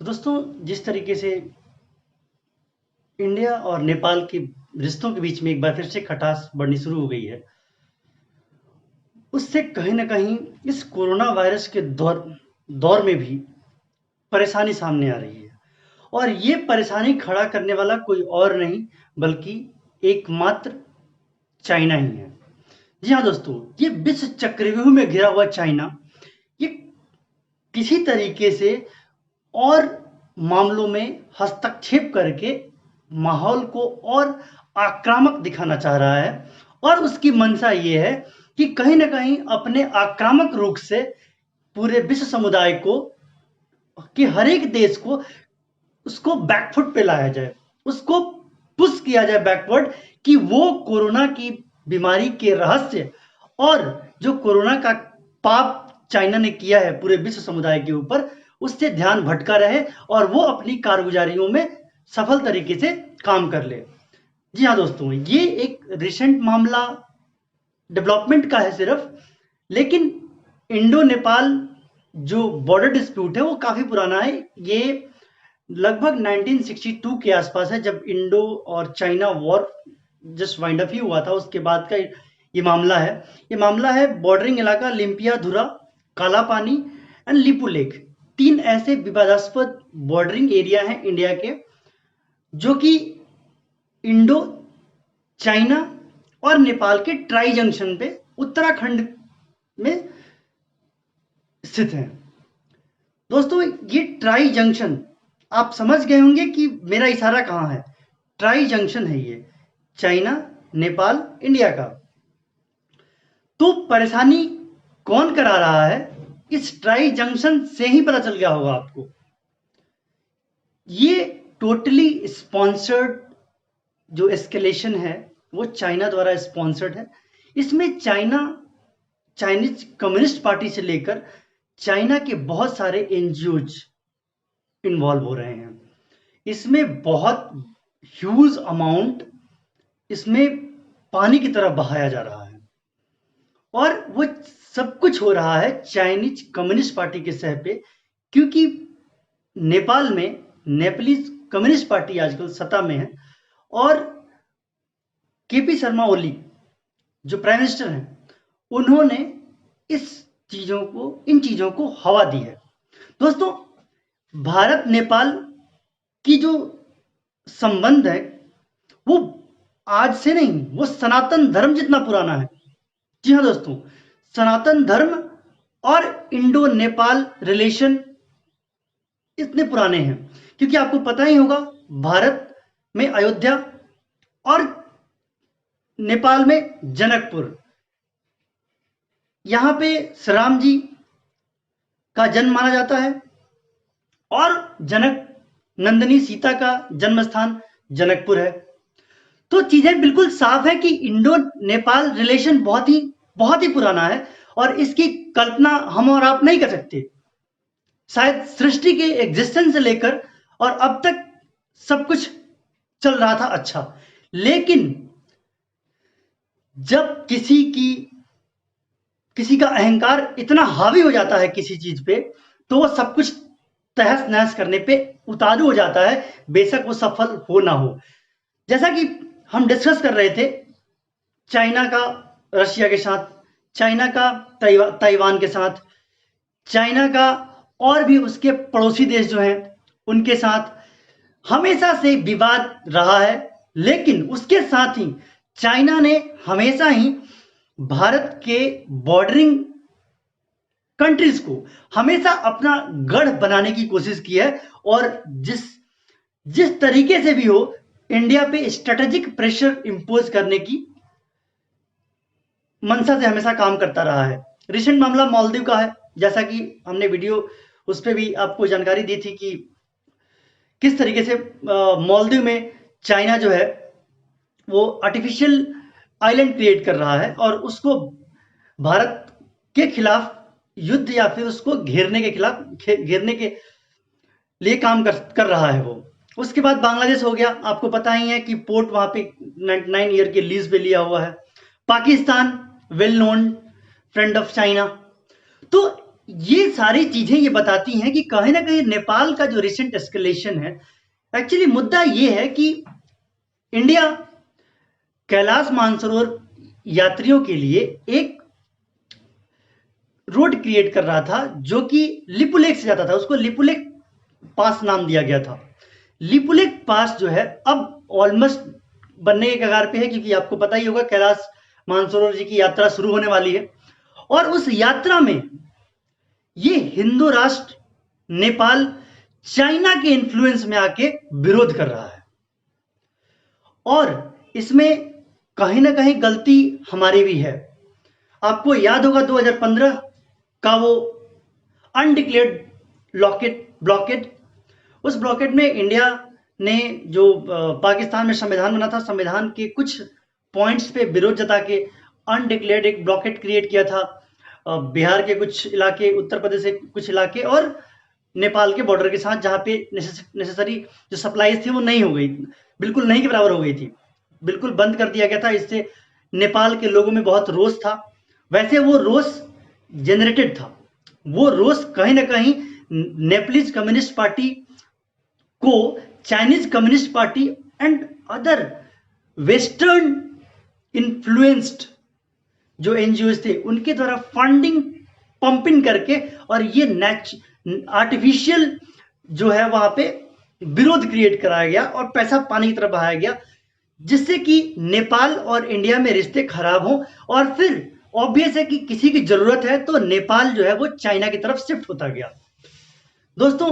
तो दोस्तों, जिस तरीके से इंडिया और नेपाल के रिश्तों के बीच में एक बार फिर से खटास बढ़नी शुरू हो गई है, उससे कहीं न कहीं इस कोरोना वायरस के दौर दौर में भी परेशानी सामने आ रही है। और ये परेशानी खड़ा करने वाला कोई और नहीं बल्कि एकमात्र चाइना ही है। जी हाँ दोस्तों, ये विश्व चक्रव्यूह में घिरा हुआ चाइना, ये किसी तरीके से और मामलों में हस्तक्षेप करके माहौल को और आक्रामक दिखाना चाह रहा है। और उसकी मंशा ये है कि कहीं न कहीं अपने आक्रामक रुख से पूरे विश्व समुदाय को, कि हर एक देश को, उसको बैकफुट पे लाया जाए, उसको पुश किया जाए बैकवर्ड, कि वो कोरोना की बीमारी के रहस्य और जो कोरोना का पाप चाइना ने किया है पूरे विश्व समुदाय के ऊपर, उससे ध्यान भटका रहे और वो अपनी कारगुजारियों में सफल तरीके से काम कर ले। जी हाँ दोस्तों, ये एक रिसेंट मामला डेवलपमेंट का है सिर्फ, लेकिन इंडो नेपाल जो बॉर्डर डिस्प्यूट है वो काफी पुराना है। ये लगभग 1962 के आसपास है, जब इंडो और China war just wind up ही हुआ था, उसके बाद का ये मामला है। ये मामला है बॉर्डरिंग इलाका लिम्पिया धुरा, काला पानी एंड लिपू लेक। तीन ऐसे विवादास्पद बॉर्डरिंग एरिया हैं इंडिया के, जो कि इंडो, चाइना और नेपाल के ट्राई जंक्शन पे उत्तराखंड में स्थित हैं। दोस्तों, ये ट्राई जंक्शन, आप समझ गए होंगे कि मेरा इशारा कहाँ है। ट्राई जंक्शन है ये, चाइना, नेपाल, इंडिया का। तो परेशानी कौन करा रहा है, इस ट्राई जंक्शन से ही पता चल गया होगा आपको। ये टोटली स्पॉन्सर्ड जो एस्केलेशन है वो चाइना द्वारा स्पॉन्सर्ड है। इसमें चाइनीज कम्युनिस्ट पार्टी से लेकर चाइना के बहुत सारे एनजीओज इन्वॉल्व हो रहे हैं। इसमें बहुत ह्यूज अमाउंट इसमें पानी की तरह बहाया जा रहा है, और वो सब कुछ हो रहा है चाइनीज कम्युनिस्ट पार्टी के सह पे, क्योंकि नेपाल में नेपालीज कम्युनिस्ट पार्टी आजकल सत्ता में है, और केपी शर्मा ओली जो प्राइम मिनिस्टर हैं, उन्होंने इन चीजों को हवा दी है। दोस्तों, भारत नेपाल की जो संबंध है वो आज से नहीं, वो सनातन धर्म जितना पुराना है। जी हाँ दोस्तों, सनातन धर्म और इंडो नेपाल रिलेशन इतने पुराने हैं, क्योंकि आपको पता ही होगा, भारत में अयोध्या और नेपाल में जनकपुर, यहां पे श्री राम जी का जन्म माना जाता है, और जनक नंदिनी सीता का जन्म स्थान जनकपुर है। तो चीजें बिल्कुल साफ है कि इंडो नेपाल रिलेशन बहुत ही पुराना है, और इसकी कल्पना हम और आप नहीं कर सकते। शायद सृष्टि के एग्जिस्टेंस से लेकर और अब तक सब कुछ चल रहा था अच्छा, लेकिन जब किसी का अहंकार इतना हावी हो जाता है किसी चीज पे, तो वो सब कुछ तहस नहस करने पे उतारू हो जाता है, बेशक वो सफल हो ना हो। जैसा कि हम डिस्कस कर रहे थे, चाइना का रशिया के साथ, चाइना का ताइवान के साथ, चाइना का और भी उसके पड़ोसी देश जो हैं उनके साथ हमेशा से विवाद रहा है। लेकिन उसके साथ ही चाइना ने हमेशा ही भारत के बॉर्डरिंग कंट्रीज को हमेशा अपना गढ़ बनाने की कोशिश की है, और जिस तरीके से भी हो इंडिया पे स्ट्रेटेजिक प्रेशर इंपोज करने की मंशा से हमेशा काम करता रहा है। रिसेंट मामला मालदीव का है, जैसा कि हमने वीडियो उस पर भी आपको जानकारी दी थी कि किस तरीके से मालदीव में चाइना जो है वो आर्टिफिशियल आइलैंड क्रिएट कर रहा है, और उसको भारत के खिलाफ युद्ध या फिर उसको घेरने के लिए काम कर रहा है वो। उसके बाद बांग्लादेश हो गया, आपको पता ही है कि पोर्ट वहां पे 99 ईयर के लीज पे लिया हुआ है। Pakistan well known friend of China. तो ये सारी चीजें ये बताती हैं कि कहीं ना कहीं नेपाल का जो रिसेंट एस्केलेशन है, एक्चुअली मुद्दा ये है कि इंडिया कैलाश मानसरोवर यात्रियों के लिए एक रोड क्रिएट कर रहा था जो कि लिपुलेख से जाता था, उसको लिपुलेख पास नाम दिया गया था। लिपुलेख पास जो है अब ऑलमोस्ट बनने के कगार पे है, क्योंकि आपको पता ही होगा कैलाश मानसरोवर जी की यात्रा शुरू होने वाली है। और उस यात्रा में ये हिंदू राष्ट्र नेपाल चाइना के इन्फ्लुएंस में आके विरोध कर रहा है, और इसमें कहीं ना कहीं गलती हमारी भी है। आपको याद होगा 2015 का वो अनडिक्लेयर्ड ब्लॉकेड, उस ब्लॉकेड में इंडिया ने जो पाकिस्तान में संविधान बना था, संविधान के कुछ पॉइंट्स पे विरोध जता के अनडिक्लेयर्ड एक ब्लॉकेड क्रिएट किया था। बिहार के कुछ इलाके, उत्तर प्रदेश के कुछ इलाके और नेपाल के बॉर्डर के साथ, जहाँ पे नेसेसरी जो सप्लाईज थी वो नहीं हो गई, बिल्कुल नहीं के बराबर हो गई थी, बिल्कुल बंद कर दिया गया था। इससे नेपाल के लोगों में बहुत रोष था। वैसे वो रोष जनरेटेड था, वो रोष कहीं ना कहीं नेपालीज कम्युनिस्ट पार्टी को Chinese communist party and other western influenced जो एनजीओ थे उनके द्वारा फंडिंग पंपिंग करके और ये आर्टिफिशियल जो है वहां पे विरोध क्रिएट कराया गया और पैसा पानी की तरफ बहाया गया, जिससे कि नेपाल और इंडिया में रिश्ते खराब हों। और फिर ऑब्वियस है कि किसी की जरूरत है तो नेपाल जो है वो चाइना की तरफ शिफ्ट होता गया। दोस्तों,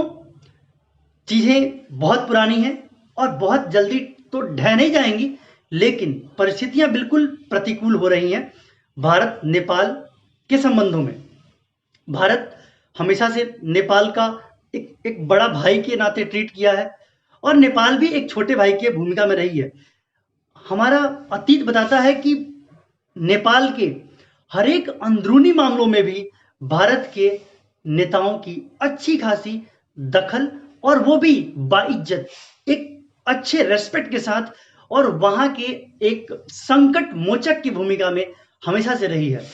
चीजें बहुत पुरानी हैं और बहुत जल्दी तो ढह नहीं जाएंगी, लेकिन परिस्थितियां बिल्कुल प्रतिकूल हो रही हैं भारत नेपाल के संबंधों में। भारत हमेशा से नेपाल का एक बड़ा भाई के नाते ट्रीट किया है और नेपाल भी एक छोटे भाई की भूमिका में रही है। हमारा अतीत बताता है कि नेपाल के हर एक अंदरूनी मामलों में भी भारत के नेताओं की अच्छी खासी दखल, और वो भी बाइज्जत, एक अच्छे रेस्पेक्ट के साथ, और वहां के एक संकट मोचक की भूमिका में हमेशा से रही है।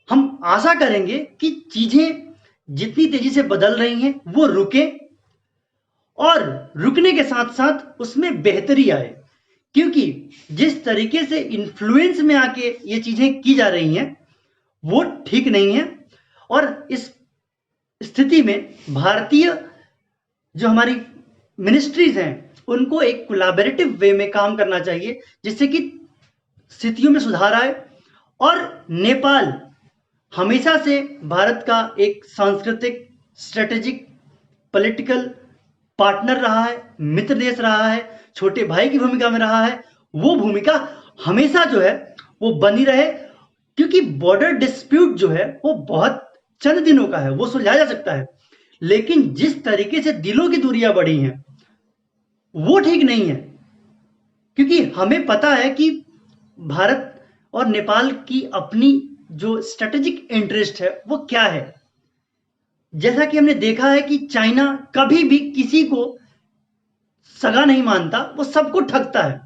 हम आशा करेंगे कि चीजें जितनी तेजी से बदल रही हैं वो रुके, और रुकने के साथ साथ उसमें बेहतरी आए, क्योंकि जिस तरीके से इन्फ्लुएंस में आके ये चीजें की जा रही हैं वो ठीक नहीं है। और इस स्थिति में भारतीय जो हमारी मिनिस्ट्रीज हैं उनको एक कोलैबोरेटिव वे में काम करना चाहिए, जिससे कि स्थितियों में सुधार आए। और नेपाल हमेशा से भारत का एक सांस्कृतिक, स्ट्रेटेजिक, पॉलिटिकल पार्टनर रहा है, मित्र देश रहा है, छोटे भाई की भूमिका में रहा है। वो भूमिका हमेशा जो है वो बनी रहे, क्योंकि बॉर्डर डिस्प्यूट जो है वो बहुत चंद दिनों का है, वो सुलझाया जा सकता है। लेकिन जिस तरीके से दिलों की दूरियां बढ़ी हैं वो ठीक नहीं है, क्योंकि हमें पता है कि भारत और नेपाल की अपनी जो स्ट्रेटेजिक इंटरेस्ट है वो क्या है। जैसा कि हमने देखा है कि चाइना कभी भी किसी को सगा नहीं मानता, वो सबको ठगता है,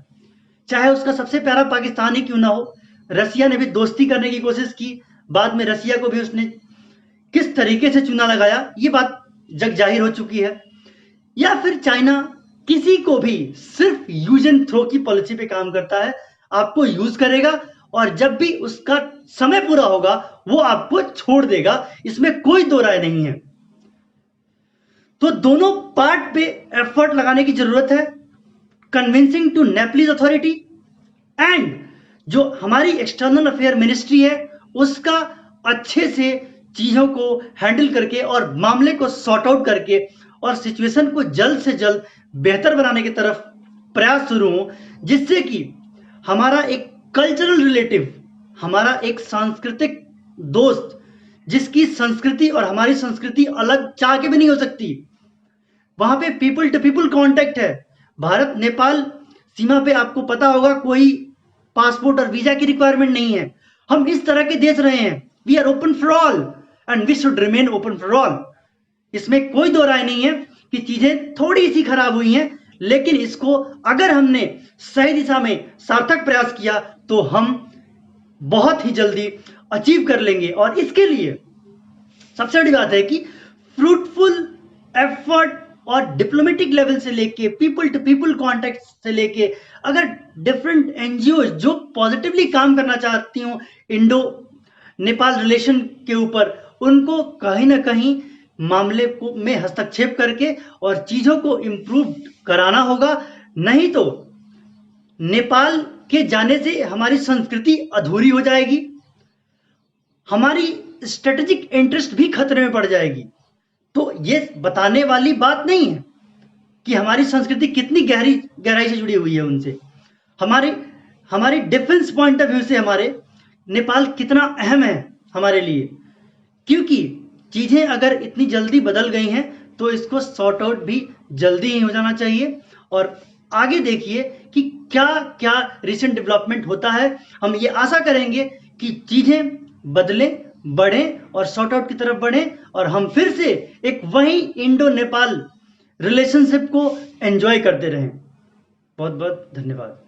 चाहे उसका सबसे प्यारा पाकिस्तान ही क्यों ना हो। रसिया ने भी दोस्ती करने की कोशिश की, बाद में रसिया को भी उसने किस तरीके से चूना लगाया ये बात जग जाहिर हो चुकी है। या फिर चाइना किसी को भी सिर्फ यूज एंड थ्रो की पॉलिसी पे काम करता है, आपको यूज करेगा और जब भी उसका समय पूरा होगा वो आपको छोड़ देगा, इसमें कोई दो राय नहीं है। तो दोनों पार्ट पे एफर्ट लगाने की जरूरत है, convincing to Nepalese authority and जो हमारी एक्सटर्नल अफेयर मिनिस्ट्री है उसका अच्छे से चीजों को हैंडल करके और मामले को सॉर्ट आउट करके और सिचुएशन को जल्द से जल्द बेहतर बनाने की तरफ प्रयास शुरू हो, जिससे कि हमारा एक कल्चरल रिलेटिव, हमारा एक सांस्कृतिक दोस्त, जिसकी संस्कृति और हमारी संस्कृति अलग चाह के भी नहीं हो सकती, वहां पे पीपल टू पीपल कांटेक्ट है। भारत नेपाल सीमा पे आपको पता होगा कोई पासपोर्ट और वीजा की रिक्वायरमेंट नहीं है। हम इस तरह के देश रहे हैं, we are open for all and we should remain open for all. इसमें कोई दो राय नहीं है कि चीजें थोड़ी सी खराब हुई हैं, लेकिन इसको अगर हमने सही दिशा में सार्थक प्रयास किया तो हम बहुत ही जल्दी अचीव कर लेंगे। और इसके लिए सबसे बड़ी बात है कि फ्रूटफुल एफर्ट और डिप्लोमेटिक लेवल से लेके पीपल टू पीपल कॉन्टेक्ट से लेके अगर डिफरेंट एनजीओ जो पॉजिटिवली काम करना चाहती हूँ इंडो नेपाल रिलेशन के ऊपर, उनको कहीं ना कहीं मामले को में हस्तक्षेप करके और चीजों को इम्प्रूव कराना होगा। नहीं तो नेपाल के जाने से हमारी संस्कृति अधूरी हो जाएगी, हमारी स्ट्रेटेजिक इंटरेस्ट भी खतरे में पड़ जाएगी। तो ये बताने वाली बात नहीं है कि हमारी संस्कृति कितनी गहराई से जुड़ी हुई है उनसे, हमारी डिफेंस पॉइंट ऑफ व्यू से हमारे नेपाल कितना अहम है हमारे लिए। क्योंकि चीजें अगर इतनी जल्दी बदल गई हैं तो इसको सॉर्ट आउट भी जल्दी ही हो जाना चाहिए। और आगे देखिए कि क्या क्या रिसेंट डेवलपमेंट होता है। हम ये आशा करेंगे कि चीजें बदलें, बढ़ें और सॉर्ट आउट की तरफ बढ़ें और हम फिर से एक वही इंडो नेपाल रिलेशनशिप को एंजॉय करते रहें। बहुत बहुत धन्यवाद।